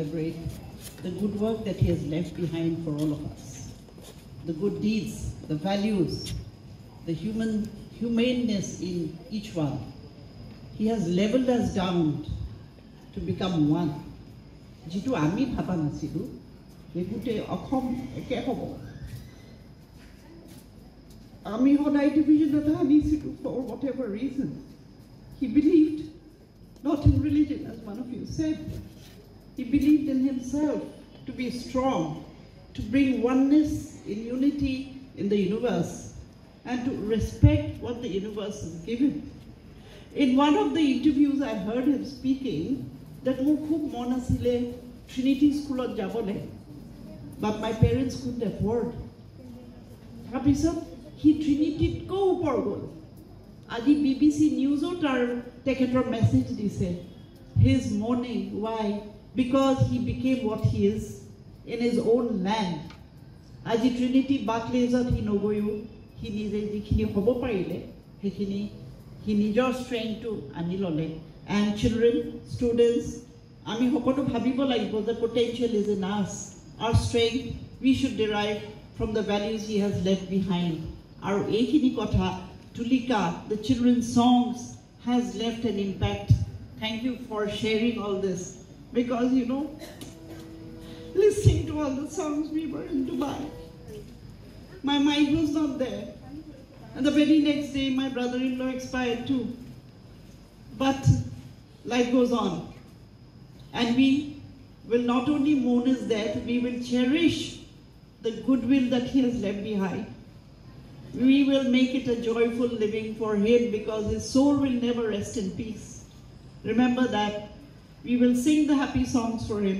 celebrate the good work that he has left behind for all of us. The good deeds, the values, the humaneness in each one. He has leveled us down to become one. Jitu ami bhaba nasilu, ekute akhom eke hobo. Ami hodai division that anisilu for whatever reason. He believed not in religion, as one of you said. He believed in himself to be strong, to bring oneness in unity in the universe, and to respect what the universe has given. In one of the interviews, I heard him speaking that মোৰ খুব মন আছিলে Trinity স্কুলত যাবলৈ, but my parents couldn't afford. তাৰপিছত he Trinityত কো ওপৰ গ'ল. আজি BBC Newsত তাৰ তেখেতৰ মেছেজ দিছে. His mourning, why? Because he became what he is in his own land. আজি Trinity Barclaysত he নগৈও, he নিজে যিখিনি হ'ব পাৰিলে সেইখিনি he নিজৰ strengthটো আনি ল'লে. And children, students, আমি সকলো ভাবিব লাগিব the potential is in us. Our strength we should derive from the values he has left behind. Our এইখিনি কথা Tulika, the children's songs, has left an impact. Thank you for sharing all this. Because, you know, listening to all the songs, we were in Dubai. My mind was not there. And the very next day, my brother-in-law expired too. But life goes on. And we will not only mourn his death, we will cherish the goodwill that he has left behind. We will make it a joyful living for him because his soul will never rest in peace. Remember that. We will sing the happy songs for him.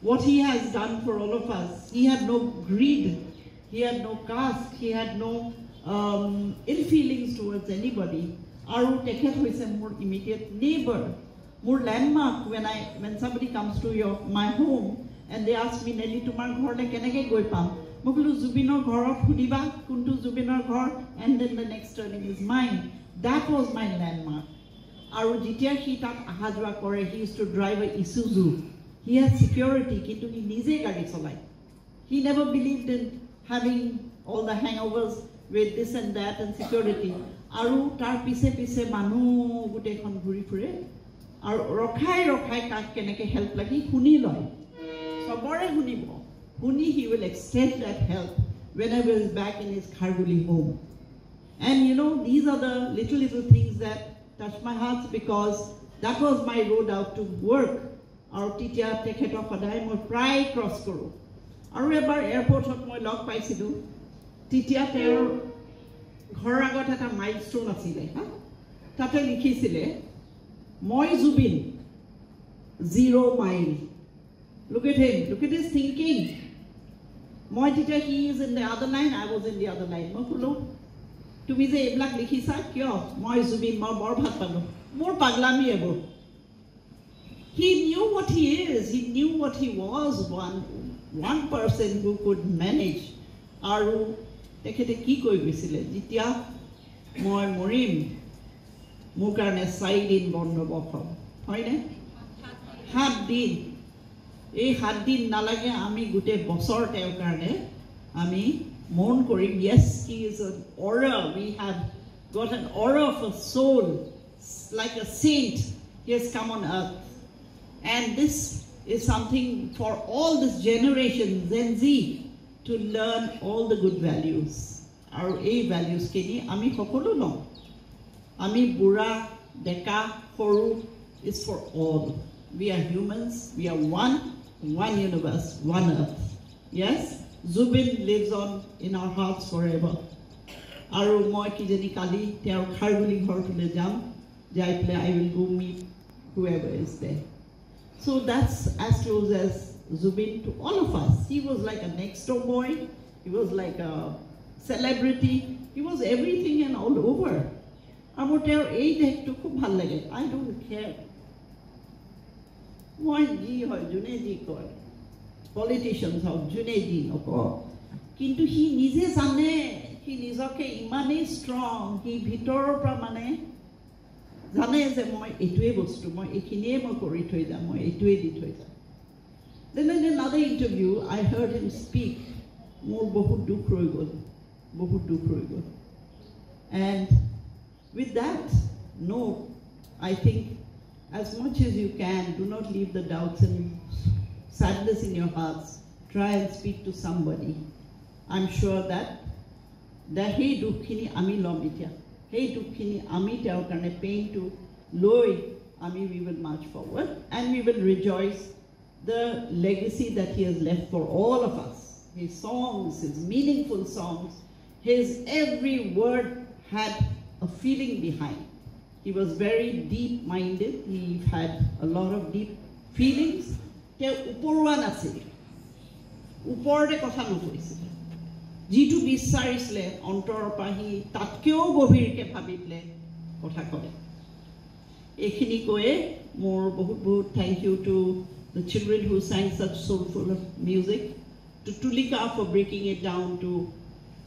What he has done for all of us. He had no greed. He had no caste. He had no ill feelings towards anybody. Aru tekhet hoise more immediate neighbor. More landmark when somebody comes to my home and they ask me, Nelly, tumar ghor le keneke goi pam? Mokulu Zubinor Ghorot Hudiba, Kuntu Zubinor Ghor, and then the next turning is mine. That was my landmark. Aru jitia he tak ahajwa kore, he used to drive a Isuzu. He had security, kintu he nije gadi cholai. He never believed in having all the hangovers with this and that and security. Aru tar pise manu gute khon ghuri phure. Aru rokhai kak keneke help lagi huni loy. Sobore hunibo. He will extend that help whenever he's back in his Kharguli home. And you know, these are the little things that touch my heart because that was my road out to work. Our teacher tekheto hodai moi prai cross koru. Aru ebar airport hot moi log paisilu. Teacher ter ghor agot eta milestone asile, ha? Tate likhisile moi Zubin 0 mile. Look at him, look at his thinking. Moi teacher, he is in the other line, I was in the other line. Mokulo, to me say, Black Likhisa, kyo, moi Zubin, moi bor bhat pano. More paglami ebo. He knew what he is, he knew what he was, one person who could manage. Aru, tekhete ki koi bisile, jitia, moi morim, mukarne side in bondo bokhom. Hoine? Hat din. এই 7 দিন নালাগে আমি গুটে বছৰ তেও কাৰণে আমি মন কৰিম yes he is an aura we have got an aura of a soul like a saint he has come on earth and this is something for all this generation Gen Z to learn all the good values our a values kini ami সকলো ন ami bura deka horu is for all we are humans we are one universe, one earth. Yes? Zubin lives on in our hearts forever. Aru moi kijani kali teo Kharguli ghor tule jam jai pele I will go meet whoever is there. So that's as close as Zubin to all of us. He was like a next door boy. He was like a celebrity. He was everything and all over. Amor teo ei dekh to khub bhal lage. I don't care. Moi ji hoy june ji koy politicians hoy june ji noko kintu he nije jane he nijoke imane strong he bhitor pra mane jane je moi etue bostu moi ekhiniye moi kori thoi jam moi etue di thoi jam Then in another interview, I heard him speak, more bahut dukh roi gol, bahut dukh roi gol. And with that note, I think as much as you can, do not leave the doubts and sadness in your hearts. Try and speak to somebody. I'm sure that hey dukhini ami lom etia, hey dukhini ami teor karone pain to loi ami, we will march forward and we will rejoice the legacy that he has left for all of us. His songs, his meaningful songs, his every word had a feeling behind. He was very deep-minded. He had a lot of deep feelings. Uporwa nasil, uporde kotha nokoisile. Jitu bisarisle ontor pahi tatkeo gobhirke bhabitle kotha kore. Ekhini koe more bahut thank you to the children who sang such soulful music, to Tulika for breaking it down to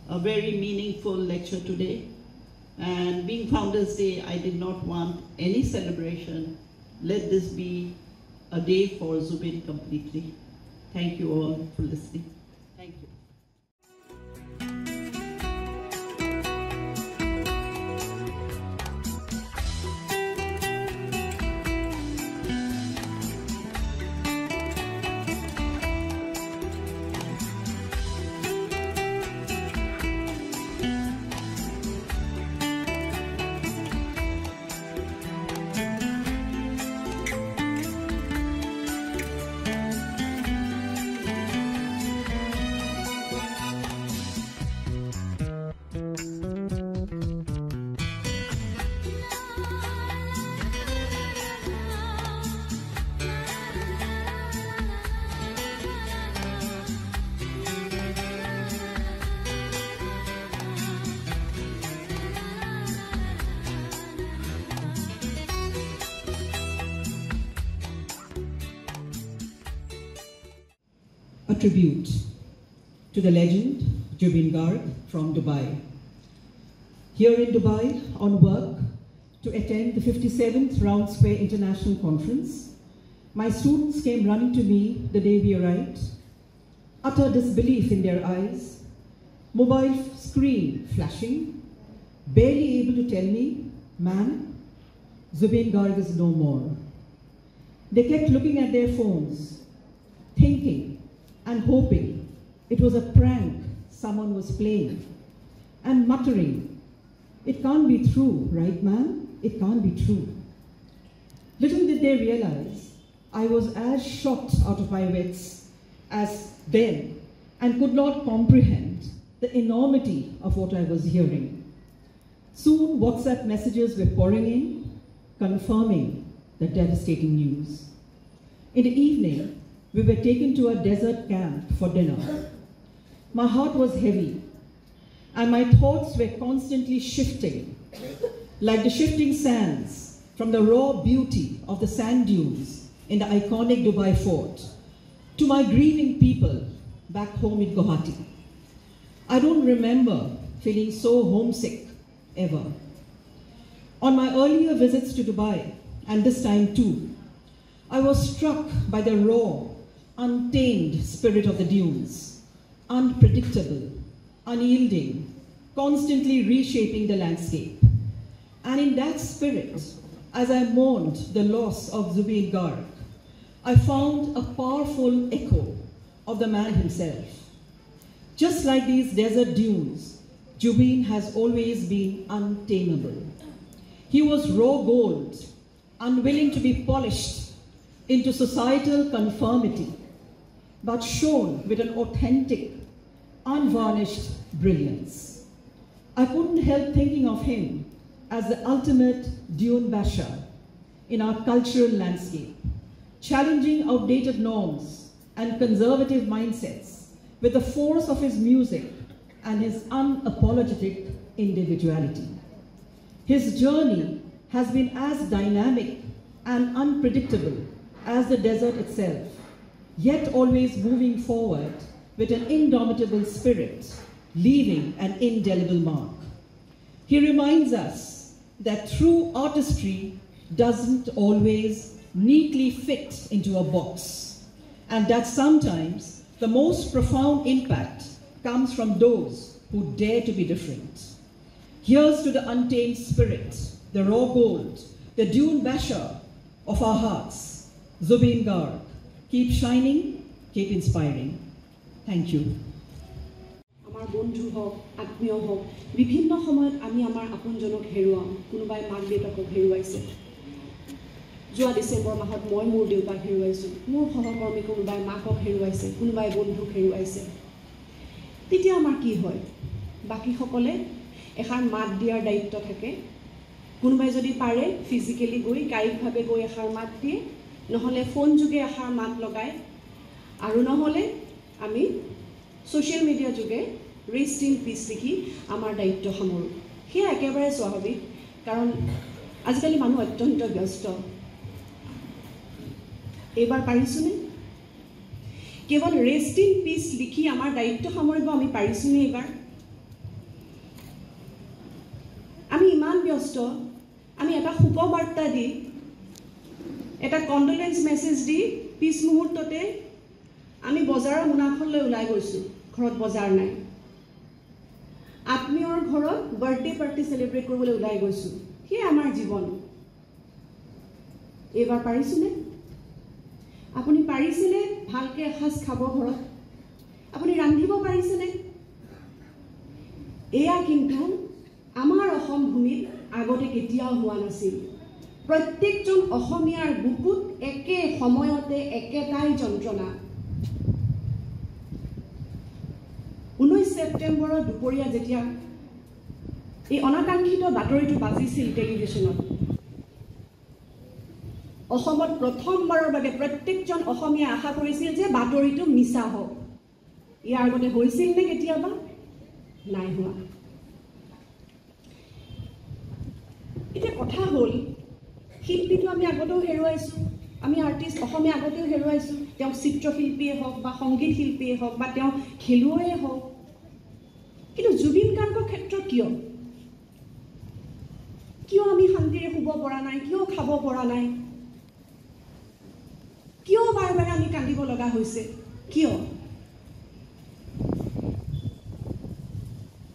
a very meaningful lecture today. And being Founders Day, I did not want any celebration. Let this be a day for Zubin completely. Thank you all for listening. Thank you. A tribute to the legend Zubeen Garg from Dubai. Here in Dubai on work to attend the 57th Round Square International Conference, my students came running to me the day we arrived, utter disbelief in their eyes, mobile screen flashing, barely able to tell me, "Man, Zubeen Garg is no more." They kept looking at their phones, thinking and hoping it was a prank someone was playing, and muttering, "It can't be true, right, man? It can't be true." Little did they realize I was as shocked out of my wits as them and could not comprehend the enormity of what I was hearing. Soon WhatsApp messages were pouring in, confirming the devastating news. In the evening, we were taken to a desert camp for dinner. My heart was heavy, and my thoughts were constantly shifting, like the shifting sands from the raw beauty of the sand dunes in the iconic Dubai fort to my grieving people back home in Guwahati. I don't remember feeling so homesick ever. On my earlier visits to Dubai, and this time too, I was struck by the raw, untamed spirit of the dunes, unpredictable, unyielding, constantly reshaping the landscape. And in that spirit, as I mourned the loss of Zubeen Garg, I found a powerful echo of the man himself. Just like these desert dunes, Zubeen has always been untamable. He was raw gold, unwilling to be polished into societal conformity, but shone with an authentic, unvarnished brilliance. I couldn't help thinking of him as the ultimate dune basher in our cultural landscape, challenging outdated norms and conservative mindsets with the force of his music and his unapologetic individuality. His journey has been as dynamic and unpredictable as the desert itself, yet always moving forward with an indomitable spirit, leaving an indelible mark. He reminds us that true artistry doesn't always neatly fit into a box. and that sometimes the most profound impact comes from those who dare to be different. Here's to the untamed spirit, the raw gold, the dune basher of our hearts, Zubeen Garg. Keep shining, keep inspiring. Thank you. Amar bondhu hok, atmiyo hok, bibhinno samoyot ami amar aponjonok heruam, kunubai mak detakok heruaise. Joa December mahot moi mur deutak heruaisu, mur sahakormi kunubai makok heruaise, kunubai bondhuk heruaise. Titia amar ki hoy? Baki সকলে এখান মাত দিয়াৰ দায়িত্ব থাকে। কোনোবাই যদি পাৰে physically গৈ কায়িকভাৱে গৈ এখাৰ মাত দিয়ে, নহলে ফোন যোগে এখাৰ মাত লগায়, আৰু নহলে আমি সোশ্যাল মিডিয়া যোগে ৰেষ্ট ইন পিস লিখি আমাৰ দায়িত্ব সামৰো। সেয়া একেবাৰে স্বাভাৱিক, কাৰণ আজিকালি মানুহ অত্যন্ত ব্যস্ত। এইবাৰ পাৰিছোনে? কেৱল ৰেষ্ট ইন পিস লিখি আমাৰ দায়িত্ব সামৰিব আমি পাৰিছোনে এইবাৰ? আমি ইমান ব্যস্ত, আমি এটা শুভবাৰ্তা দি, এটা কণ্ডোলেন্স মেছেজ দি পিছ মুহূৰ্ততে আমি বজাৰৰ মুনাখনলৈ ওলাই গৈছোঁ, ঘৰত বজাৰ নাই। আত্মীয়ৰ ঘৰত বাৰ্থডে পাৰ্টি সেলিব্ৰেট কৰিবলৈ ওলাই গৈছোঁ, সেয়া আমাৰ জীৱন। এইবাৰ পাৰিছোনে? আপুনি পাৰিছেনে ভালকৈ এসাঁজ খাব ঘৰত? আপুনি ৰান্ধিব পাৰিছেনে? এয়া কিন্তু আমাৰ অসম ভূমিত আগতে কেতিয়াও হোৱা নাছিল। প্ৰত্যেকজন অসমীয়াৰ বুকুত একে সময়তে একেটাই যন্ত্ৰণা। 19 ছেপ্টেম্বৰৰ দুপৰীয়া যেতিয়া এই অনাকাংক্ষিত বাতৰিটো বাজিছিল টেলিভিছনত, অসমত প্ৰথমবাৰৰ বাবে প্ৰত্যেকজন অসমীয়া আশা কৰিছিল যে বাতৰিটো মিছা হওক। ইয়াৰ আগতে হৈছিল নে কেতিয়াবা? নাই হোৱা। এতিয়া কথা হ'ল, শিল্পীটো আমি আগতেও হেৰুৱাইছোঁ, আমি আৰ্টিষ্ট অসমীয়া আগতেও হেৰুৱাইছোঁ, তেওঁ চিত্ৰশিল্পীয়ে হওক বা সংগীত শিল্পীয়ে হওক বা তেওঁ খেলুৱৈয়ে হওক। কিন্তু জুবিন গাৰ্গৰ ক্ষেত্ৰত কিয় আমি শান্তিৰে শুব পৰা নাই? কিয় খাব পৰা নাই? কিয় বাৰে বাৰে আমি কান্দিব লগা হৈছে? কিয়?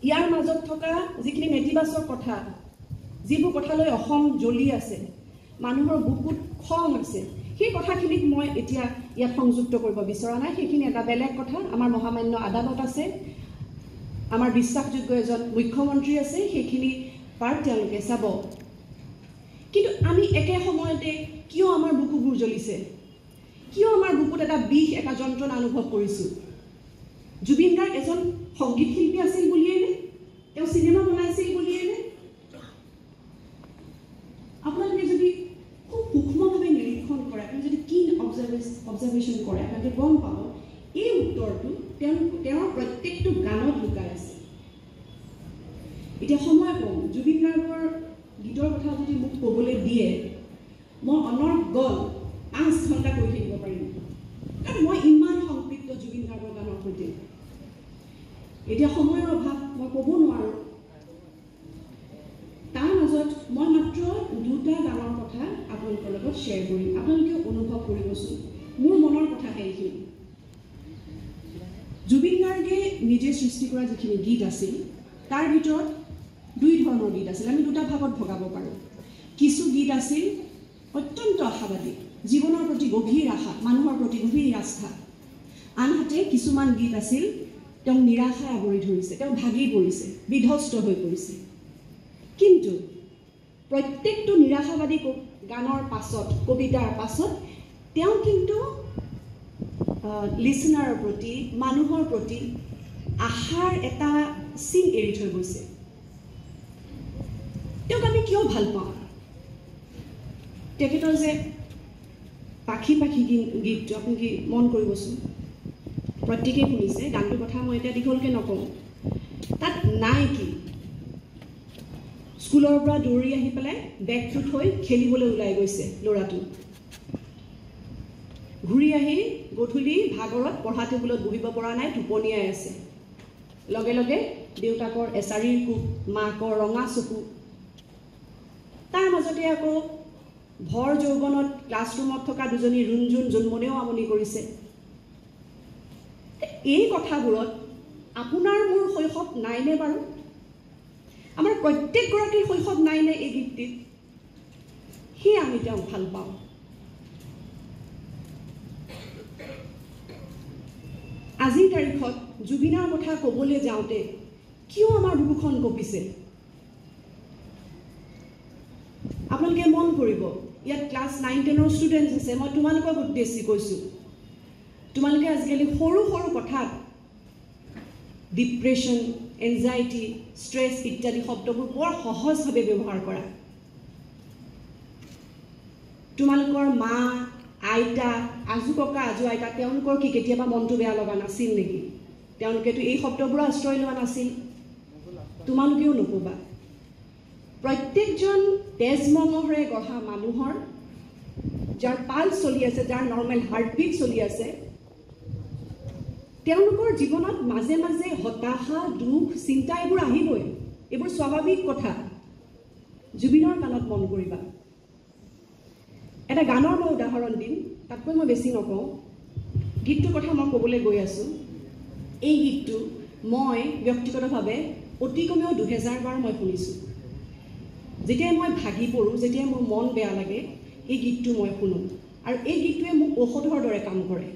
ইয়াৰ মাজত থকা যিখিনি নেতিবাচক কথা, যিবোৰ কথালৈ অসম জ্বলি আছে, মানুহৰ বুকুত খং আছে, সেই কথাখিনিক মই এতিয়া ইয়াত সংযুক্ত কৰিব বিচৰা নাই। সেইখিনি এটা বেলেগ কথা। আমাৰ মহামান্য আদালত আছে, আমাৰ বিশ্বাসযোগ্য এজন মুখ্যমন্ত্ৰী আছে, সেইখিনি পাৰ তেওঁলোকে চাব। কিন্তু আমি একে সময়তে কিয় আমাৰ বুকুবোৰ জ্বলিছে? কিয় আমাৰ বুকুত এটা বিষ, এটা যন্ত্ৰণা অনুভৱ কৰিছোঁ? জুবিন গাৰ্গ এজন সংগীত শিল্পী আছিল বুলিয়েই নে? তেওঁ চিনেমা বনাইছিল বুলিয়েই নে? আপোনালোকে যদি খুব সূক্ষ্মভাৱে নিৰীক্ষণ কৰে, আপুনি যদি কিন অবজাৰভেশ্যন কৰে, আপোনালোকে গম পাব এই উত্তৰটো তেওঁৰ প্ৰত্যেকটো গানত লুকাই আছে। এতিয়া সময় কম, জুবিন গাৰ্গৰ গীতৰ কথা যদি মোক ক'বলৈ দিয়ে, মই অনৰ্গল 5 ঘণ্টা কৈ থাকিব পাৰিম, কাৰণ মই ইমান সংপৃক্ত জুবিন গাৰ্গৰ গানৰ সৈতে। এতিয়া সময়ৰ অভাৱ, মই ক'ব নোৱাৰোঁ। তাৰ মাজত মই মাত্ৰ 2টা গানৰ কথা আপোনালোকৰ লগত শ্বেয়াৰ কৰিম, আপোনালোকেও অনুভৱ কৰিবচোন। মোৰ মনৰ কথা সেইখিনি। জুবিন গাৰ্গে নিজে সৃষ্টি কৰা যিখিনি গীত আছিল, তাৰ ভিতৰত 2 ধৰণৰ গীত আছিল। আমি 2টা ভাগত ভগাব পাৰোঁ। কিছু গীত আছিল অত্যন্ত আশাবাদী, জীৱনৰ প্ৰতি গভীৰ আশা, মানুহৰ প্ৰতি গভীৰ আস্থা। আনহাতে কিছুমান গীত আছিল তেওঁ নিৰাশাই আৱৰি ধৰিছে, তেওঁ ভাগি পৰিছে, বিধ্বস্ত হৈ পৰিছে। কিন্তু প্ৰত্যেকটো নিৰাশাবাদী গানৰ পাছত, কবিতাৰ পাছত তেওঁ কিন্তু লিসনাৰৰ প্ৰতি, মানুহৰ প্ৰতি আশাৰ এটা চিন এৰি থৈ গৈছে। তেওঁক আমি কিয় ভাল পাওঁ? তেখেতৰ যে পাখি পাখি গীতটো আপুনি মন কৰিবচোন, প্ৰত্যেকেই শুনিছে। গানটোৰ কথা মই এতিয়া দীঘলকৈ নকওঁ। তাত নাই কি? স্কুলৰ পৰা দৌৰি আহি পেলাই বেগটো থৈ খেলিবলৈ ওলাই গৈছে ল'ৰাটো। ঘূৰি আহি গধূলি ভাগৰত পঢ়া টেবুলত বহিব পৰা নাই, টোপনিয়াই আছে। লগে লগে দেউতাকৰ এচাৰিৰ কোব, মাকৰ ৰঙা চকু। তাৰ মাজতে আকৌ ভৰ যৌৱনত ক্লাছৰুমত থকা 2জনী ৰুণজুণ জন্মনেও আমনি কৰিছে। এই কথাবোৰত আপোনাৰ মোৰ শৈশৱ নাইনে বাৰু? আমাৰ প্ৰত্যেকগৰাকীৰ শৈশৱ নাইনে এই গীতটিত? সেয়ে আমি তেওঁক ভাল পাওঁ। আজিৰ তাৰিখত জুবিনৰ কথা ক'বলৈ যাওঁতে কিয় আমাৰ বুকুখন কঁপিছে? আপোনালোকে মন কৰিব, ইয়াত ক্লাছ 9-10ৰ ষ্টুডেণ্টছ আছে। মই তোমালোকক উদ্দেশ্যি কৈছোঁ, তোমালোকে আজিকালি সৰু সৰু কথাত ডিপ্ৰেশ্যন, এনজাইটি, ষ্ট্ৰেছ ইত্যাদি শব্দবোৰ বৰ সহজভাৱে ব্যৱহাৰ কৰা। তোমালোকৰ মা, আইতা, আজু ককা, আজু আইতা, তেওঁলোকৰ কি কেতিয়াবা মনটো বেয়া লগা নাছিল নেকি? তেওঁলোকেতো এই শব্দবোৰ আশ্ৰয় লোৱা নাছিল। তোমালোকেও নক'বা। প্ৰত্যেকজন তেজমঙহৰে গঢ়া মানুহৰ যাৰ পাল্চ চলি আছে, যাৰ নৰ্মেল হাৰ্টবিট চলি আছে, তেওঁলোকৰ জীৱনত মাজে মাজে হতাশা, দুখ, চিন্তা এইবোৰ আহিবই। এইবোৰ স্বাভাৱিক কথা। জুবিনৰ গানত মন কৰিবা। এটা গানৰ মই উদাহৰণ দিম, তাতকৈ মই বেছি নকওঁ। গীতটোৰ কথা মই ক'বলৈ গৈ আছোঁ। এই গীতটো মই ব্যক্তিগতভাৱে অতি কমেও 2000 বাৰ মই শুনিছোঁ। যেতিয়াই মই ভাগি পৰোঁ, যেতিয়াই মোৰ মন বেয়া লাগে, এই গীতটো মই শুনো। আৰু এই গীতটোৱে মোক ঔষধৰ দৰে কাম কৰে।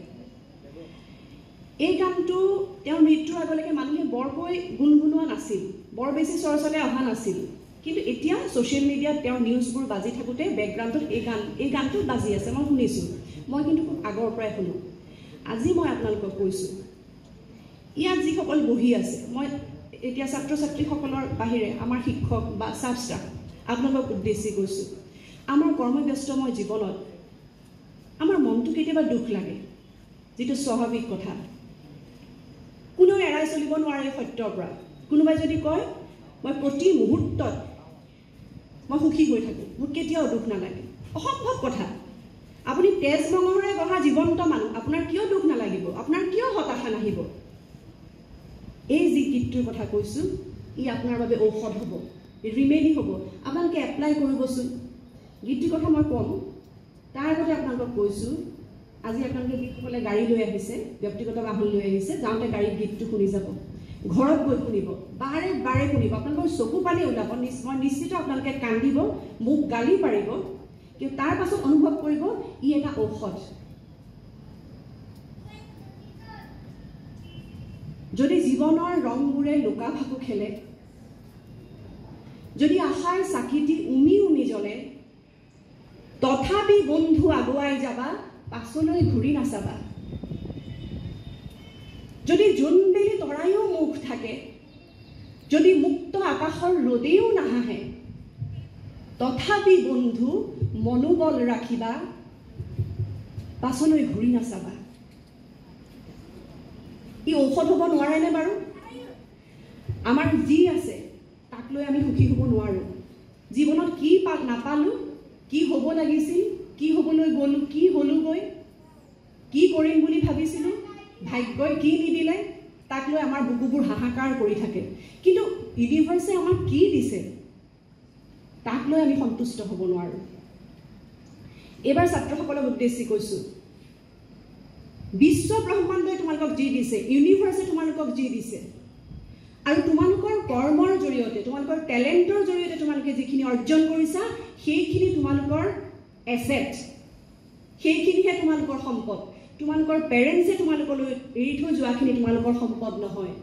এই গানটো তেওঁৰ মৃত্যুৰ আগলৈকে মানুহে বৰকৈ গুণগুণোৱা নাছিল, বৰ বেছি চৰ্চালৈ অহা নাছিল। কিন্তু এতিয়া ছ'চিয়েল মিডিয়াত তেওঁৰ নিউজবোৰ বাজি থাকোঁতে বেকগ্ৰাউণ্ডত এই গানটো বাজি আছে, মই শুনিছোঁ। মই কিন্তু খুব আগৰ পৰাই শুনো। আজি মই আপোনালোকক কৈছোঁ, ইয়াত যিসকল বহি আছে, মই এতিয়া ছাত্ৰ ছাত্ৰীসকলৰ বাহিৰে আমাৰ শিক্ষক বা ছাত্ৰ ষ্টাফ আপোনালোকক উদ্দেশ্যি কৈছোঁ, আমাৰ কৰ্মব্যস্তময় জীৱনত আমাৰ মনটো কেতিয়াবা দুখ লাগে, যিটো স্বাভাৱিক কথা। কোনেও এৰাই চলিব নোৱাৰে এই সত্যৰ পৰা। কোনোবাই যদি কয় মই প্ৰতি মুহূৰ্তত মই সুখী হৈ থাকোঁ, মোৰ কেতিয়াও দুখ নালাগে, অসম্ভৱ কথা। আপুনি তেজমঙহৰে গঢ়া জীৱন্ত মানুহ, আপোনাৰ কিয় দুখ নালাগিব? আপোনাৰ কিয় হতাশা নাহিব? এই যি গীতটোৰ কথা কৈছোঁ, ই আপোনাৰ বাবে ঔষধ হ'ব, ৰিমেডি হ'ব। আপোনালোকে এপ্লাই কৰিবচোন। গীতটোৰ কথা মই ক'ম, তাৰ আগতে আপোনালোকক কৈছোঁ, আজি আপোনালোকে যিসকলে গাড়ী লৈ আহিছে, ব্যক্তিগত বাহন লৈ আহিছে, যাওঁতে গাড়ীত গীতটো শুনি যাব। ঘৰত গৈ শুনিব, বাৰে বাৰে শুনিব। আপোনালোকৰ চকু পানী ওলাব, মই নিশ্চিত আপোনালোকে কান্দিব, মোক গালি পাৰিব, কিন্তু তাৰ পাছত অনুভৱ কৰিব ই এটা ঔষধ। যদি জীৱনৰ ৰংবোৰে লুকা ভাকু খেলে, যদি আশাৰ চাকিটি উমি উমি জ্বলে, তথাপি বন্ধু আগুৱাই যাবা, পাছলৈ ঘূৰি নাচাবা। যদি জোনবেলি তৰায়ো মুখ থাকে, যদি মুক্ত আকাশৰ ৰদেও নাহাহে, তথাপি বন্ধু মনোবল ৰাখিবা, পাছলৈ ঘূৰি নাচাবা। ই ঔষধ হ'ব নোৱাৰেনে বাৰু? আমাৰ যি আছে তাক লৈ আমি সুখী হ'ব নোৱাৰোঁ। জীৱনত কি নাপালোঁ, কি হ'ব লাগিছিল, কি হ'বলৈ গ'লোঁ, কি হ'লোগৈ, কি কৰিম বুলি ভাবিছিলোঁ, ভাগ্যই কি নিদিলে, তাক লৈ আমাৰ বুকুবোৰ হাহাকাৰ কৰি থাকে। কিন্তু ইউনিভাৰ্ছে আমাক কি দিছে, তাক লৈ আমি সন্তুষ্ট হ'ব নোৱাৰোঁ। এইবাৰ ছাত্ৰসকলক উদ্দেশ্যি কৈছোঁ, বিশ্ব ব্ৰহ্মাণ্ডই তোমালোকক যি দিছে, ইউনিভাৰ্ছে তোমালোকক যি দিছে, আৰু তোমালোকৰ কৰ্মৰ জৰিয়তে, তোমালোকৰ টেলেণ্টৰ জৰিয়তে তোমালোকে যিখিনি অৰ্জন কৰিছা, সেইখিনি তোমালোকৰ এছেট, সেইখিনিহে তোমালোকৰ সম্পদ। তোমালোকৰ পেৰেণ্টছে তোমালোকলৈ এৰি থৈ যোৱাখিনি তোমালোকৰ সম্পদ নহয়।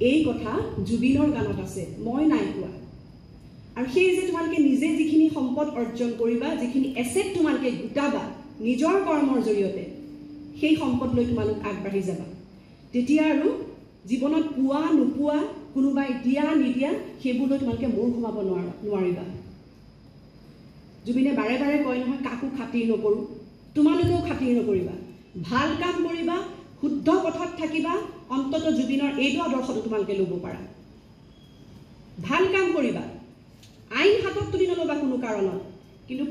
এই কথা জুবিনৰ গানত আছে, মই নাই কোৱা। আৰু সেই যে তোমালোকে নিজে যিখিনি সম্পদ অৰ্জন কৰিবা, যিখিনি এছেট তোমালোকে গোটাবা নিজৰ কৰ্মৰ জৰিয়তে, সেই সম্পদ লৈ তোমালোক আগবাঢ়ি যাবা। তেতিয়া আৰু জীৱনত পোৱা নোপোৱা, কোনোবাই দিয়া নিদিয়া, সেইবোৰ লৈ তোমালোকে মূৰ ঘুমাব নোৱাৰিবা। জুবিনে বাৰে বাৰে কয় নহয়, কাকো খাতিৰ নকৰোঁ। তোমালোকেও খাতিৰ নকৰিবা, ভাল কাম কৰিবা, শুদ্ধ পথত থাকিবা, অন্তত জুবিনৰ এইটো আদৰ্শটো তোমালোকে ল'ব পাৰা। ভাল কাম কৰিবা, আইন হাতত তুলি নল'বা কোনো কাৰণত, কিন্তু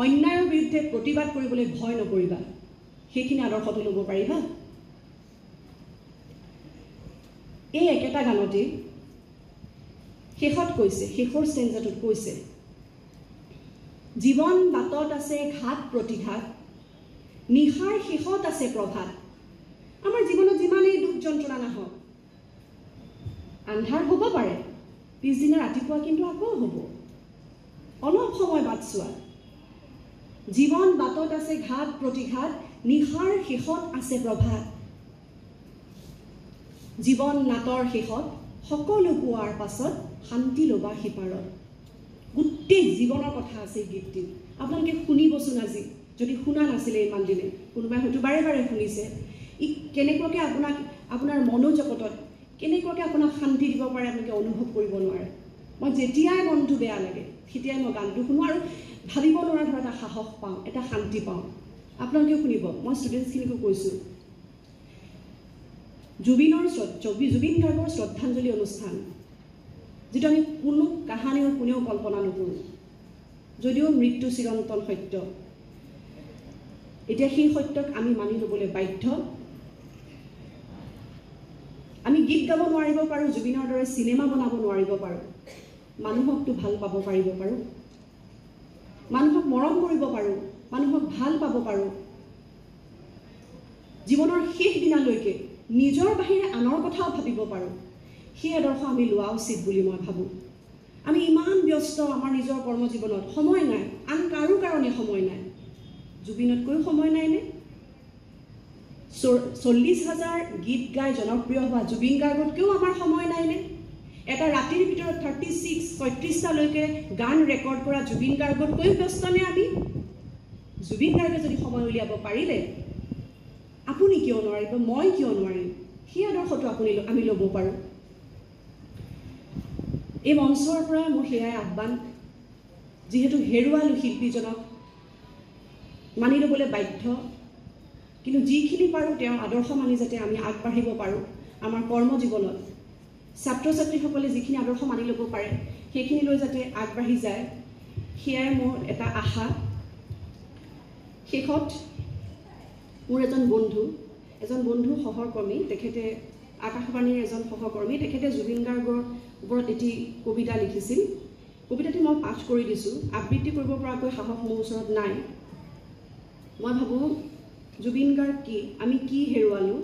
অন্যায়ৰ বিৰুদ্ধে প্ৰতিবাদ কৰিবলৈ ভয় নকৰিবা। সেইখিনি আদৰ্শটো ল'ব পাৰিবা। এই একেটা গানতেই শেষত কৈছে, শেষৰ ষ্টেঞ্জাটোত কৈছে, জীৱন বাটত আছে ঘাট প্ৰতিঘাত, নিশাৰ শেষত আছে প্ৰভাত, আমাৰ জীৱনত যিমানেই দুখ যন্ত্ৰণা নাহক, আন্ধাৰ হ'ব পাৰে, পিছদিনা ৰাতিপুৱা কিন্তু আকৌ হ'ব। অলপ সময় বাট চোৱা। জীৱন বাটত আছে ঘাট প্ৰতিঘাত, নিশাৰ শেষত আছে প্ৰভাত। জীৱন নাটৰ শেষত সকলো পোৱাৰ পাছত শান্তি ল'বা সিপাৰত। গোটেই জীৱনৰ কথা আছে এই গীতটিত। আপোনালোকে শুনিবচোন আজি, যদি শুনা নাছিলে ইমান দিনে, কোনোবাই হয়তো বাৰে বাৰে শুনিছে। ই কেনেকুৱাকৈ আপোনাৰ মনোজগতত কেনেকুৱাকৈ আপোনাক শান্তি দিব পাৰে আপোনালোকে অনুভৱ কৰিব নোৱাৰে। মই যেতিয়াই মনটো বেয়া লাগে তেতিয়াই মই গানটো শুনো আৰু ভাবিব নোৱাৰা ধৰা এটা সাহস পাওঁ, এটা শান্তি পাওঁ। আপোনালোকেও শুনিব। মই ষ্টুডেণ্টছখিনিকো কৈছোঁ, জুবিন গাৰ্গৰ শ্ৰদ্ধাঞ্জলি অনুষ্ঠান, যিটো আমি কোনো কাহানিও কোনেও কল্পনা নকৰোঁ, যদিও মৃত্যু চিৰন্তন সত্য। এতিয়া সেই সত্যক আমি মানি ল'বলৈ বাধ্য। আমি গীত গাব নোৱাৰিব পাৰোঁ, জুবিনৰ দৰে চিনেমা বনাব নোৱাৰিব পাৰোঁ, মানুহকতো ভাল পাব পাৰিব পাৰোঁ, মানুহক মৰম কৰিব পাৰোঁ, মানুহক ভাল পাব পাৰোঁ। জীৱনৰ শেষ দিনালৈকে নিজৰ বাহিৰে আনৰ কথাও ভাবিব পাৰোঁ। সেই আদৰ্শ আমি লোৱা উচিত বুলি মই ভাবোঁ। আমি ইমান ব্যস্ত আমাৰ নিজৰ কৰ্মজীৱনত, সময় নাই, আন কাৰো কাৰণে সময় নাই। জুবিনতকৈও সময় নাইনে? 40,000 গীত গাই জনপ্ৰিয় হোৱা জুবিন গাৰ্গতকৈও আমাৰ সময় নাইনে? এটা ৰাতিৰ ভিতৰত 36-37টালৈকে গান ৰেকৰ্ড কৰা জুবিন গাৰ্গতকৈও ব্যস্তনে আমি? জুবিন গাৰ্গে যদি সময় উলিয়াব পাৰিলে, আপুনি কিয় নোৱাৰিব, মই কিয় নোৱাৰিম? সেই আদৰ্শটো আমি ল'ব পাৰোঁ। এই মঞ্চৰ পৰা মোৰ সেয়াই আহ্বান, যিহেতু হেৰুৱালোঁ শিল্পীজনক, মানি ল'বলৈ বাধ্য, কিন্তু যিখিনি পাৰোঁ তেওঁৰ আদৰ্শ মানি যাতে আমি আগবাঢ়িব পাৰোঁ আমাৰ কৰ্মজীৱনত। ছাত্ৰ ছাত্ৰীসকলে যিখিনি আদৰ্শ মানি ল'ব পাৰে সেইখিনি লৈ যাতে আগবাঢ়ি যায়, সেয়াই মোৰ এটা আশা। শেষত মোৰ এজন বন্ধু সহকৰ্মী, তেখেতে আকাশবাণীৰ এজন সহকৰ্মী, তেখেতে জুবিন গাৰ্গৰ ওপৰত এটি কবিতা লিখিছিল। কবিতাটি মই পাঠ কৰি দিছোঁ। আবৃত্তি কৰিব পৰাকৈ সাহস মোৰ ওচৰত নাই। মই ভাবোঁ জুবিন গাৰ্গ কি, আমি কি হেৰুৱালোঁ,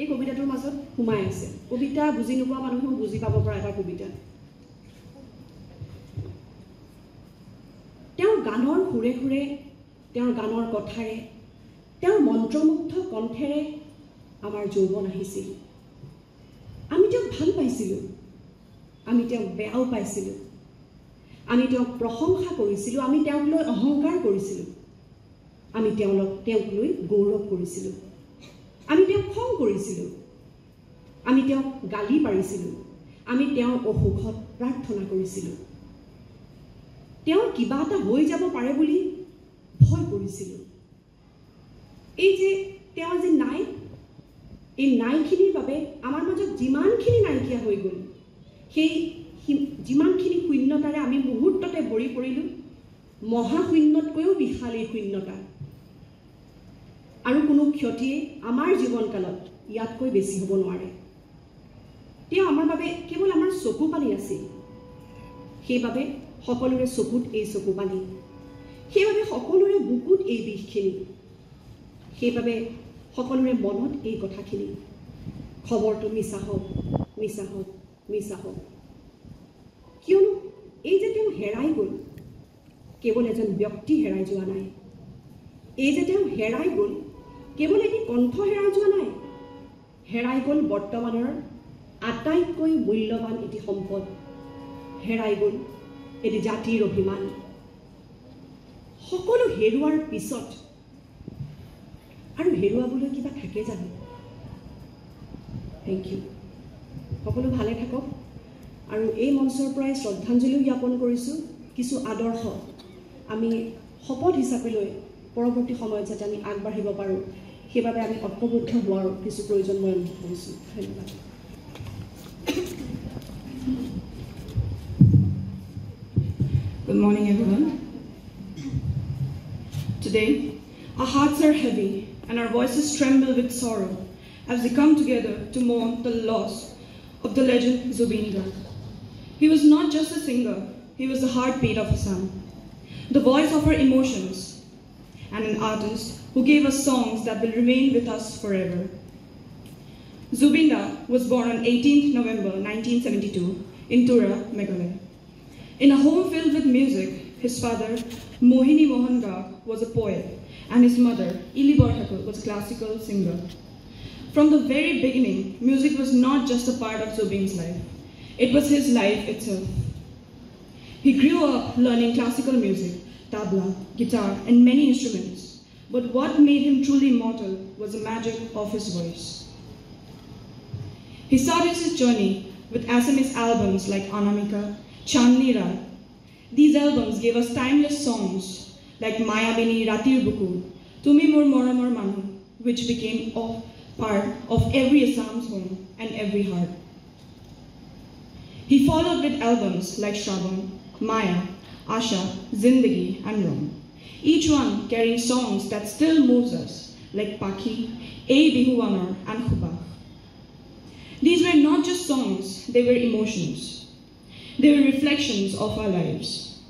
এই কবিতাটোৰ মাজত সোমাই আছে। কবিতা বুজি নোপোৱা মানুহেও বুজি পাব পৰা এটা কবিতা। তেওঁৰ গানৰ সুৰে সুৰে, তেওঁৰ গানৰ কথাৰে, তেওঁৰ মন্ত্ৰমুগ্ধ কণ্ঠেৰে আমাৰ যৌৱন আহিছিল। আমি তেওঁক ভাল পাইছিলোঁ, আমি তেওঁক বেয়াও পাইছিলোঁ, আমি তেওঁক প্ৰশংসা কৰিছিলোঁ, আমি তেওঁক লৈ অহংকাৰ কৰিছিলোঁ, আমি তেওঁক লৈ গৌৰৱ কৰিছিলোঁ, আমি তেওঁক খং কৰিছিলোঁ, আমি তেওঁক গালি পাৰিছিলোঁ, আমি তেওঁৰ অসুখত প্ৰাৰ্থনা কৰিছিলোঁ, তেওঁৰ কিবা এটা হৈ যাব পাৰে বুলি ভয় কৰিছিলোঁ। এই যে তেওঁ আজি নাই, এই নাইখিনিৰ বাবে আমাৰ মাজত যিমানখিনি নাইকিয়া হৈ গ'ল, সেই যিমানখিনি শূন্যতাৰে আমি মুহূৰ্ততে ভৰি পৰিলোঁ, মহাশূন্যতকৈও বিশাল এই শূন্যতা। আৰু কোনো ক্ষতিয়ে আমাৰ জীৱনকালত ইয়াতকৈ বেছি হ'ব নোৱাৰে। তেওঁ আমাৰ বাবে কেৱল আমাৰ চকু পানী আছিল, সেইবাবে সকলোৰে চকুত এই চকু পানী, সেইবাবে সকলোৰে বুকুত এই বিষখিনি, সেইবাবে সকলোৰে মনত এই কথাখিনি। খবৰটো মিছা হওক, মিছা হওক, মিছা হওক। কিয়নো এই যে তেওঁ হেৰাই গ'ল, কেৱল এজন ব্যক্তি হেৰাই যোৱা নাই। এই যে তেওঁ হেৰাই গ'ল, কেৱল এটি কণ্ঠ হেৰাই যোৱা নাই। হেৰাই গ'ল বৰ্তমানৰ আটাইতকৈ মূল্যৱান এটি সম্পদ, হেৰাই গ'ল এটি জাতিৰ অভিমান। সকলো হেৰুৱাৰ পিছত আৰু হেৰুৱাবলৈ কিবা থাকে জানো? Thank you. সকলো ভালে থাকক। আৰু এই মঞ্চৰ পৰাই শ্ৰদ্ধাঞ্জলিও জ্ঞাপন কৰিছোঁ। কিছু আদৰ্শ আমি শপত হিচাপে লৈ পৰৱৰ্তী সময়ত যাতে আমি আগবাঢ়িব পাৰোঁ, সেইবাবে আমি ঐক্যবদ্ধ হোৱাৰ কিছু প্ৰয়োজন মই অনুভৱ কৰিছোঁ। ধন্যবাদ। Good morning, everyone. Today, our hearts are heavy and our voices tremble with sorrow as we come together to mourn the loss of the legend Zubeen Garg. He was not just a singer, he was the heartbeat of a sound, the voice of our emotions, and an artist who gave us songs that will remain with us forever. Zubin Da was born on 18th November 1972 in Tura, Meghalaya. In a home filled with music, his father, Mohini Mohan Garg, was a poet, and his mother, Ilibor Thakur, was a classical singer. From the very beginning, music was not just a part of Zubin's life. It was his life itself. He grew up learning classical music, tabla, guitar, and many instruments. But what made him truly immortal was the magic of his voice. He started his journey with Assamese albums like Anamika, Chandni Raat. These albums gave us timeless songs like Mayabini Ratir Buku, Tumi Mor Moramor Manu, which became a part of every Assam's home and every heart. He followed with albums like Shravan, Maya, Asha, Zindagi, and Rom, each one carrying songs that still moves us, like Pakhi, A Bihuwanor, and Khubak. These were not just songs, they were emotions. They were reflections of our lives.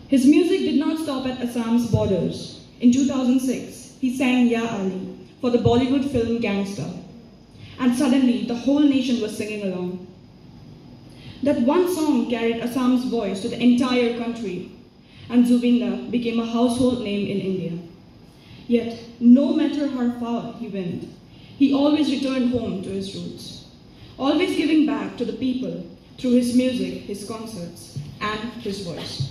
His music did not stop at Assam's borders. In 2006, he sang Ya Ali for the Bollywood film Gangster, and suddenly the whole nation was singing along. That one song carried Assam's voice to the entire country, and Zubin Da became a household name in India. Yet, no matter how far he went, he always returned home to his roots, always giving back to the people through his music, his concerts, and his voice.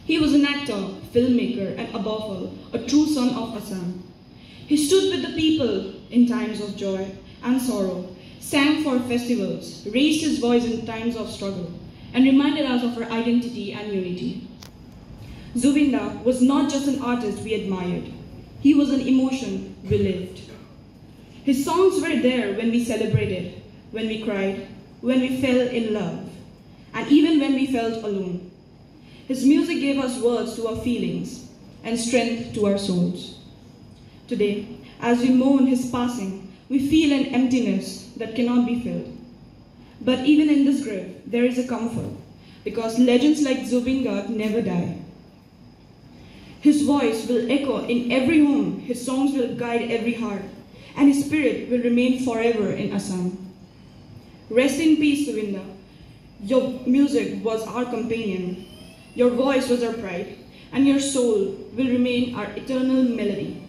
He was an actor, filmmaker, and above all, a true son of Assam. He stood with the people in times of joy and sorrow, sang for festivals, raised his voice in times of struggle, and reminded us of our identity and unity. Zubin Da was not just an artist we admired. He was an emotion we lived. His songs were there when we celebrated, when we cried, when we fell in love, and even when we felt alone. His music gave us words to our feelings and strength to our souls. Today, as we mourn his passing, we feel an emptiness that cannot be filled. But even in this grave, there is a comfort, because legends like Zubin Garg never die. His voice will echo in every home, his songs will guide every heart, and his spirit will remain forever in Assam. Rest in peace, Zubin Da. Your music was our companion, your voice was our pride, and your soul will remain our eternal melody.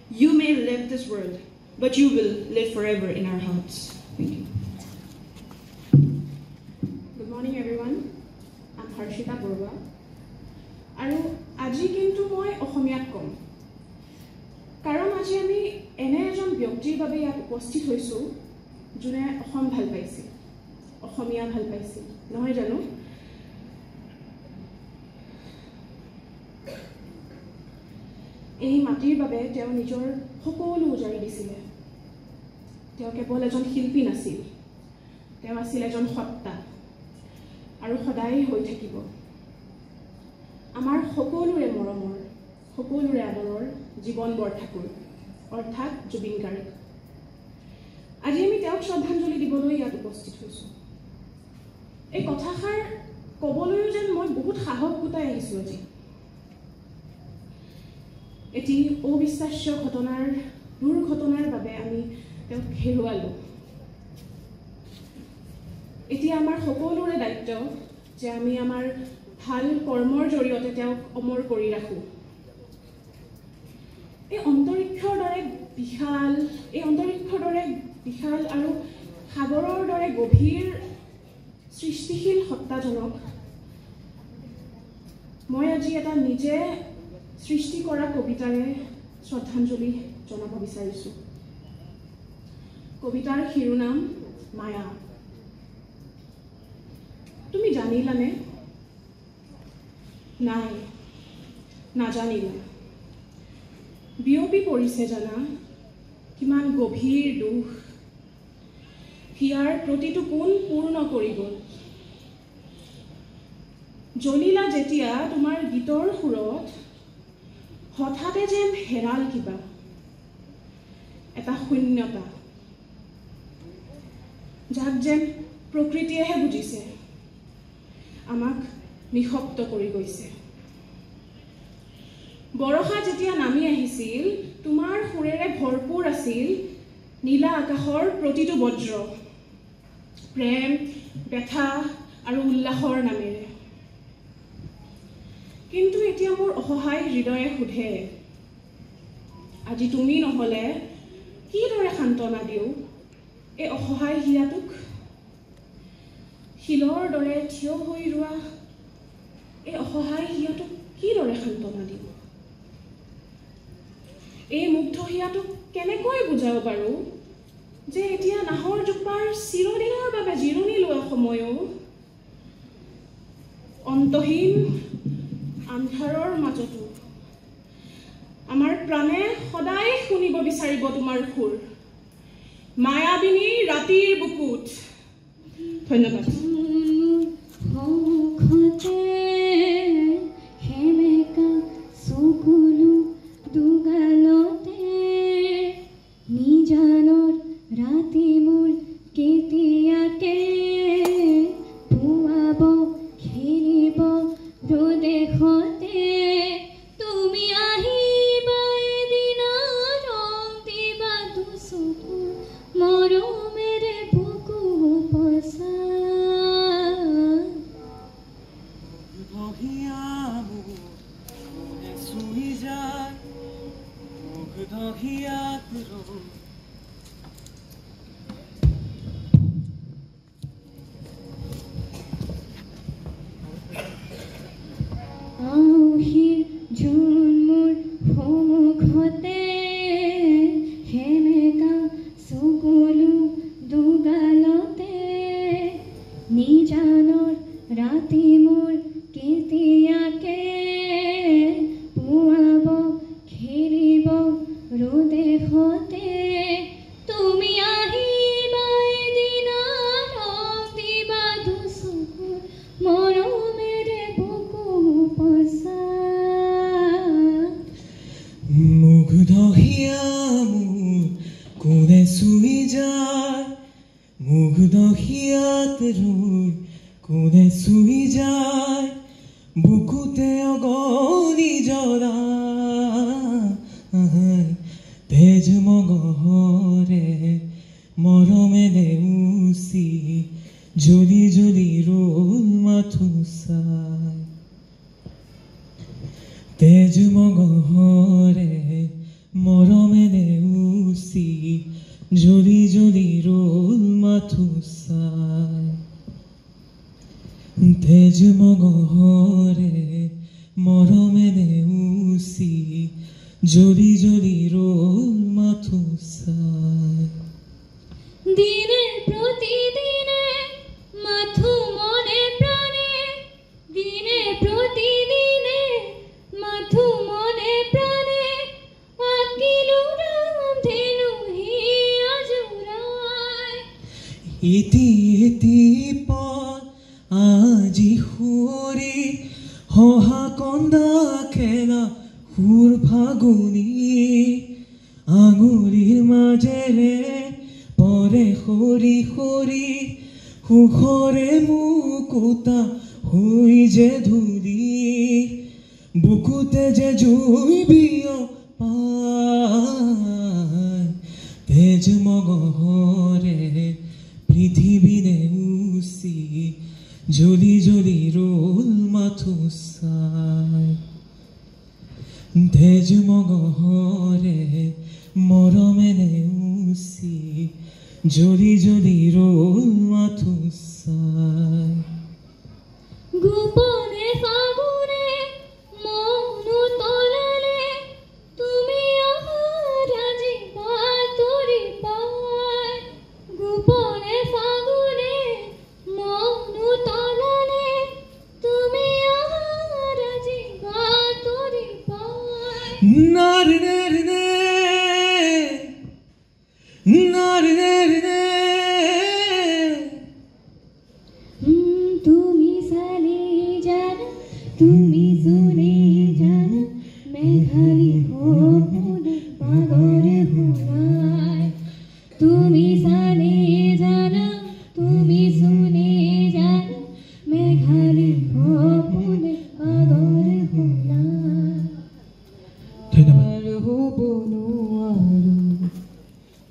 You may leave this world, but you will live forever in our hearts. Thank you. Good morning, everyone. I'm Harshita Borwa. আৰু আজি কিন্তু মই অসমীয়াত কম, কাৰণ আজি আমি এনে এজন ব্যক্তিৰ বাবে ইয়াত উপস্থিত হৈছোঁ যোনে অসম ভাল পাইছিল, অসমীয়া ভাল পাইছিল, নহয় জানো? এই মাটিৰ বাবে তেওঁ নিজৰ সকলো উজাৰি দিছিলে। তেওঁ কেৱল এজন শিল্পী নাছিল, তেওঁ আছিল এজন সত্তা আৰু সদায় হৈ থাকিব। আমাৰ সকলোৰে মৰমৰ, সকলোৰে আদৰৰ জীৱন বৰঠাকুৰ, অৰ্থাৎ জুবিন গাৰ্গ। আজি আমি তেওঁক শ্ৰদ্ধাঞ্জলি দিবলৈ ইয়াত উপস্থিত হৈছোঁ। এই কথাষাৰ ক'বলৈও যেন মই বহুত সাহস গোটাই আহিছোঁ আজি। এটি অবিশ্বাস্য ঘটনাৰ দুৰ্ঘটনাৰ বাবে আমি তেওঁক হেৰুৱালোঁ। এতিয়া আমাৰ সকলোৰে দায়িত্ব যে আমি আমাৰ ভাল কৰ্মৰ জৰিয়তে তেওঁক অমৰ কৰি ৰাখোঁ। এই অন্তৰীক্ষৰ দৰে বিশাল আৰু সাগৰৰ দৰে গভীৰ সৃষ্টিশীল সত্তাজনক মই আজি এটা নিজে সৃষ্টি কৰা কবিতাৰে শ্ৰদ্ধাঞ্জলি জনাব বিচাৰিছোঁ। কবিতাৰ শিৰোনাম মায়া। তুমি জানিলানে? নাই, নাজানিলা। বিয়পি পৰিছে জানা কিমান গভীৰ দুখ, হিয়াৰ প্ৰতিটো কোণ পূৰ্ণ কৰি গ'ল। জ্বলিলা যেতিয়া তোমাৰ গীতৰ সুৰত, হঠাতে যেন হেৰাল কিবা এটা শূন্যতা, যাক যেন প্ৰকৃতিয়েহে বুজিছে, আমাক নিঃশব্দ কৰি গৈছে। বৰষা যেতিয়া নামি আহিছিল, তোমাৰ সুৰেৰে ভৰপূৰ আছিল নীলা আকাশৰ প্ৰতিটো বজ্ৰ প্ৰেম ব্যথা আৰু উল্লাসৰ নামেৰে কিন্তু এতিয়া মোৰ অসহায় হৃদয়ে সোধে আজি তুমি নহলে কিদৰে সান্তনা দিওঁ এই অসহায় হিয়াটোক শিলৰ দৰে থিয় হৈ ৰোৱা এই অসহায় হিয়াটোক কিদৰে সান্তনা দিওঁ এই মুগ্ধ হিয়াটোক কেনেকৈ বুজাব পাৰোঁ যে এতিয়া নাহৰ জোপাৰ চিৰদিনৰ বাবে জিৰণি লোৱা সময়ো অন্তহীন আন্ধাৰৰ মাজতো আমাৰ প্ৰাণে সদায় শুনিব বিচাৰিব তোমাৰ সুৰ মায়াবিনী ৰাতিৰ বুকুত ধন্যবাদ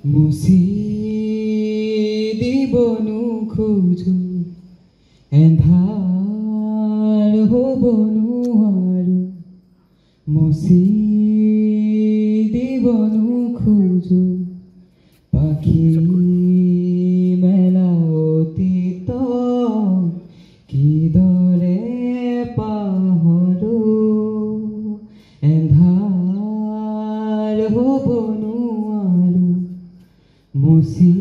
মুছি নোৱাৰো মচি দিব নোখোজো পাখি মেলা অতীত কিদৰে পাহৰো এন্ধাৰ হ'ব নোৱাৰো মচি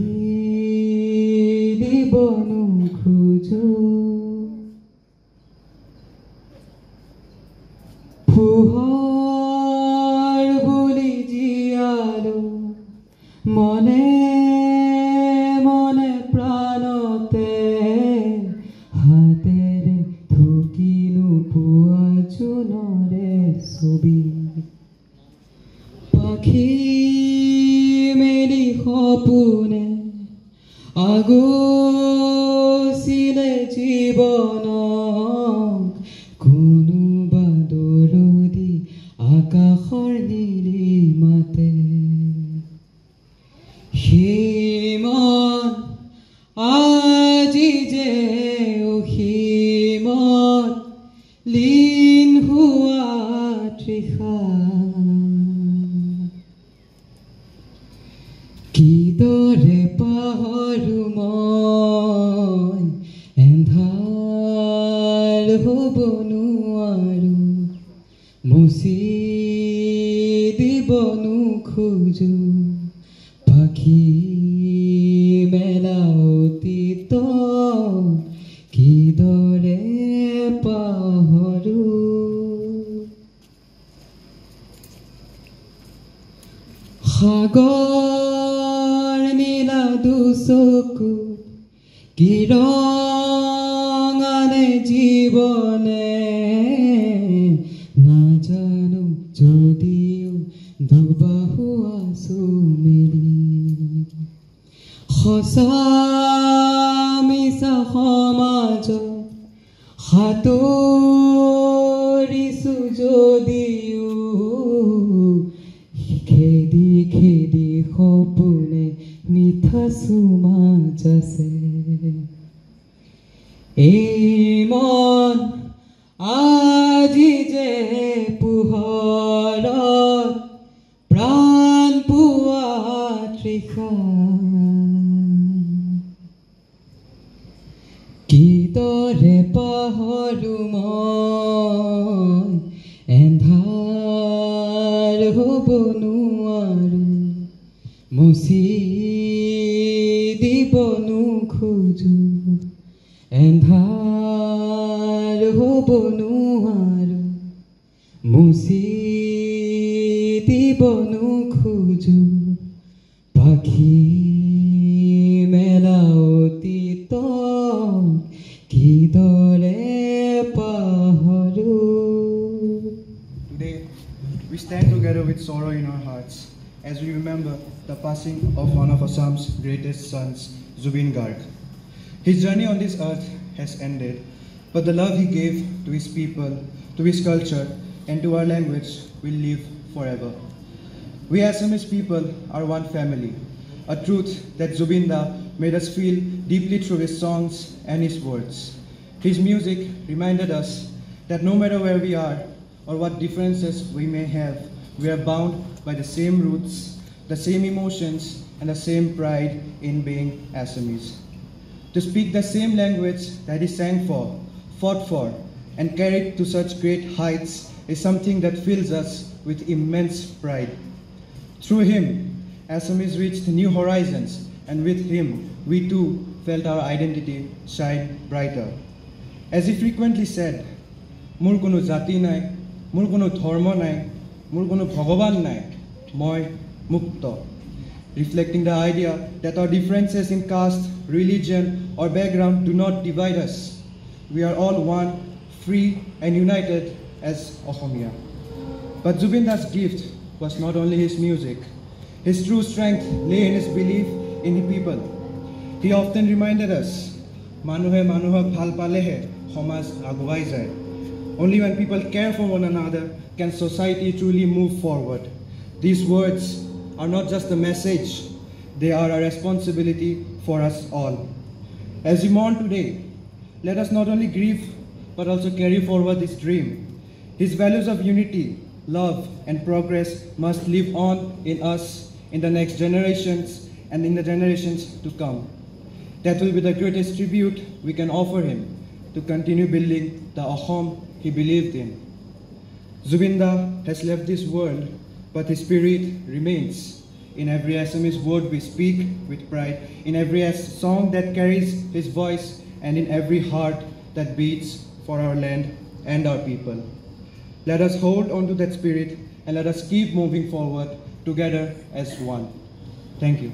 দিব নোখোজো পোহৰ বুলি জীয়ালো মনে মনে প্ৰাণতে হাতেৰে ঢুকিলো পোৱা জোনৰে ছবি পাখি মেলি সপোনে আগচিলে জীৱনক কোনোবা দৰদি আকাশৰ নীলিমাতে সীমত আজি যে অসীমত লীন হোৱা তৃষা কিদৰে পাহৰো মই এন্ধাৰ হ'ব নোৱাৰো মচি দিব নোখোজো পাখি মেলা অতীত কিদৰে পাহৰো সাগৰ নীলা দুচকু কিৰং আনে জীৱনে নাজানো যদিও দুবাহু আছো মেলি সঁচা মিছা সমাজত সাঁতৰিছো যদিও খেদি খেদি সপোনে মিঠা চুমাজ আছে এই মন আজি যে পোহৰত প্ৰাণ পোৱা তৃষা কিদৰে পাহৰো মই এন্ধাৰ হ'ব নোৱাৰো মচি দিব নোখোজো এন্ধাৰ হ'ব নোৱাৰো মচি দিব নোখোজো পাখি মেলা অতীত কিদৰে পাহৰো Today, we stand together with sorrow in our hearts as we remember the passing of one of Assam's greatest sons, Zubeen Garg. His journey on this earth has ended, but the love he gave to his people, to his culture, and to our language will live forever. We Assamese people are one family, a truth that Zubinda made us feel deeply through his songs and his words. His music reminded us that no matter where we are or what differences we may have, we are bound by the same roots, the same emotions, and the same pride in being Assamese. To speak the same language that he sang for, fought for, and carried to such great heights is something that fills us with immense pride. Through him, Assamese reached new horizons, and with him, we too felt our identity shine brighter. As he frequently said, "Mur kono jati nai, mur kono dharma nai, mur kono bhagavan nai, moi mukta," reflecting the idea that our differences in caste, religion, or background do not divide us. We are all one, free and united as Assamese. But Zubinda's gift was not only his music. His true strength lay in his belief in the people. He often reminded us, "Manuhe manuhak bhal palehe, samaj aguwai jay." Only when people care for one another can society truly move forward. These words are not just a message, they are a responsibility for us all. As we mourn today, let us not only grieve but also carry forward this dream. His values of unity, love, and progress must live on in us, in the next generations, and in the generations to come. That will be the greatest tribute we can offer him to continue building the Ahom he believed in. Zubinda has left this world, but his spirit remains. In every Assamese word we speak with pride, in every song that carries his voice, and in every heart that beats for our land and our people. Let us hold on to that spirit and let us keep moving forward together as one. Thank you.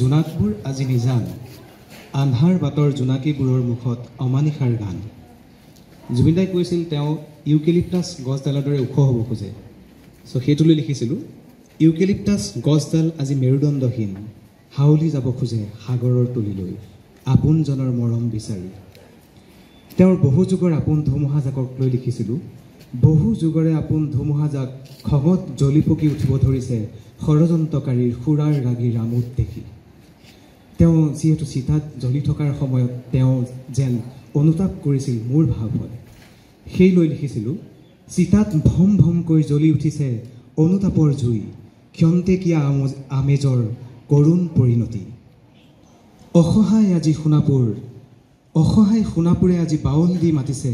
জোনাকবোৰ আজি নিজান আন্ধাৰ বাটৰ জোনাকীবোৰৰ মুখত অমানিশাৰ গান। জুবিনদাই কৈছিল তেওঁ eucalyptus গছডালৰ দৰে ওখ হ'ব খোজে। চ' সেইটোলৈ লিখিছিলোঁ, ইউকেলিপ্টাছ গছডাল আজি মেৰুদণ্ডহীন, হাউলি যাব খোজে সাগৰৰ তলিলৈ আপোনজনৰ মৰম বিচাৰি। তেওঁৰ বহু যুগৰ আপোন ধুমুহাজাকক লৈ লিখিছিলোঁ, বহু যুগৰে আপোন ধুমুহাজাক খঙত জ্বলি পকি উঠিব ধৰিছে ষড়যন্ত্ৰকাৰীৰ সুৰাৰ ৰাগী ৰামুত দেখি। তেওঁ যিহেতু চিতাত জ্বলি থকাৰ সময়ত তেওঁ যেন অনুতাপ কৰিছিল মোৰ ভাৱ হয়, সেই লৈ লিখিছিলোঁ, চিতাত ভম ভমকৈ জ্বলি উঠিছে অনুতাপৰ জুই, ক্ষন্তেকীয়া আমেজৰ কৰুণ পৰিণতি। অসহায় আজি সোণাপুৰ, অসহায় সোণাপুৰে আজি বাউল দি মাতিছে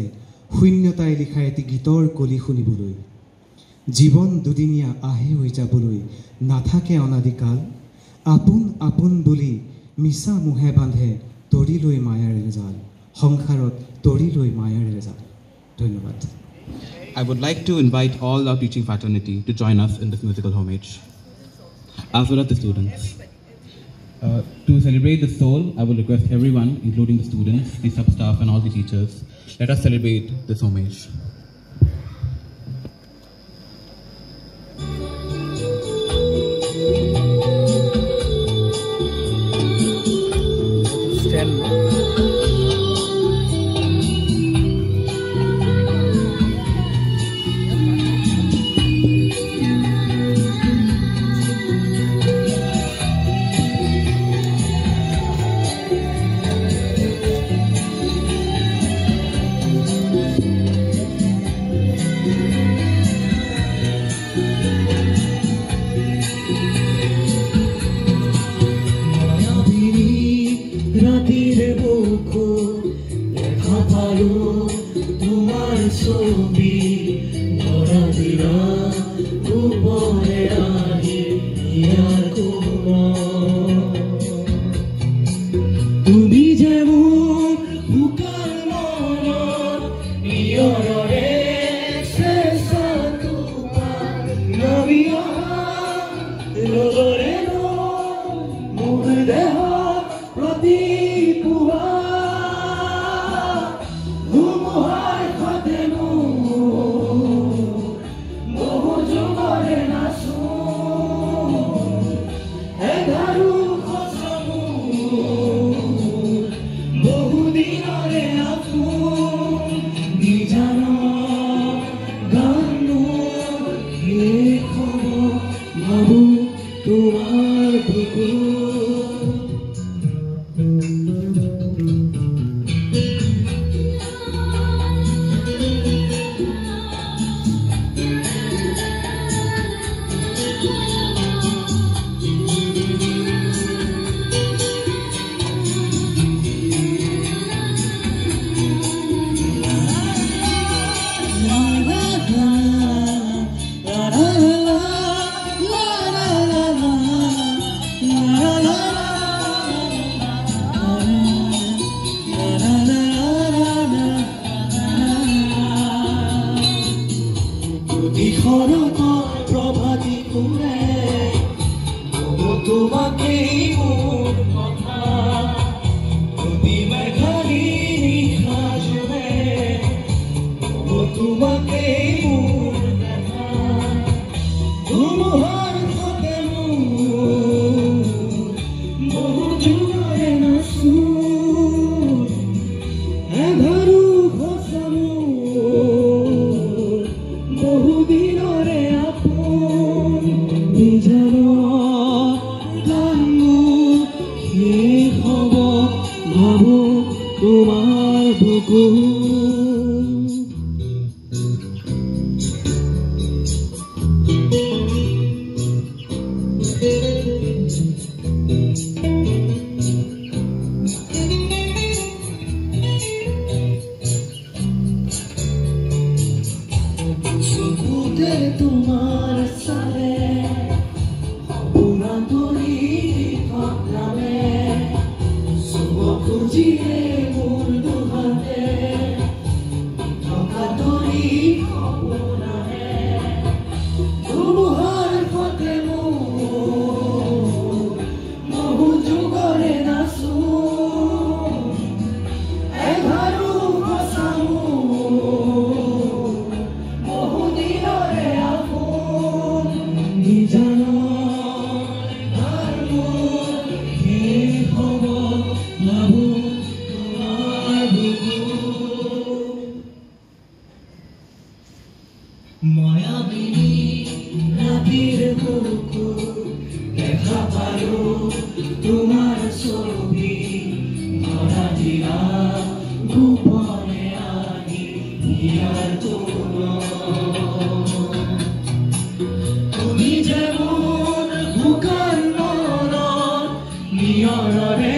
শূন্যতাই লিখা এটি গীতৰ কলি শুনিবলৈ। জীৱন দুদিনীয়া আহে হৈ যাবলৈ নাথাকে অনাদিকাল আপোন আপোন বুলি মিছা মোহে বান্ধে তৰিলৈ মায়াৰে জাল সংসাৰত তৰিলৈ মায়াৰে জাল ধন্যবাদ I would like to invite all our teaching fraternity to join us in this musical homage, as well as the students. To celebrate the soul, I will request everyone, including the students, the sub-staff and all the teachers, let us celebrate this homage. You're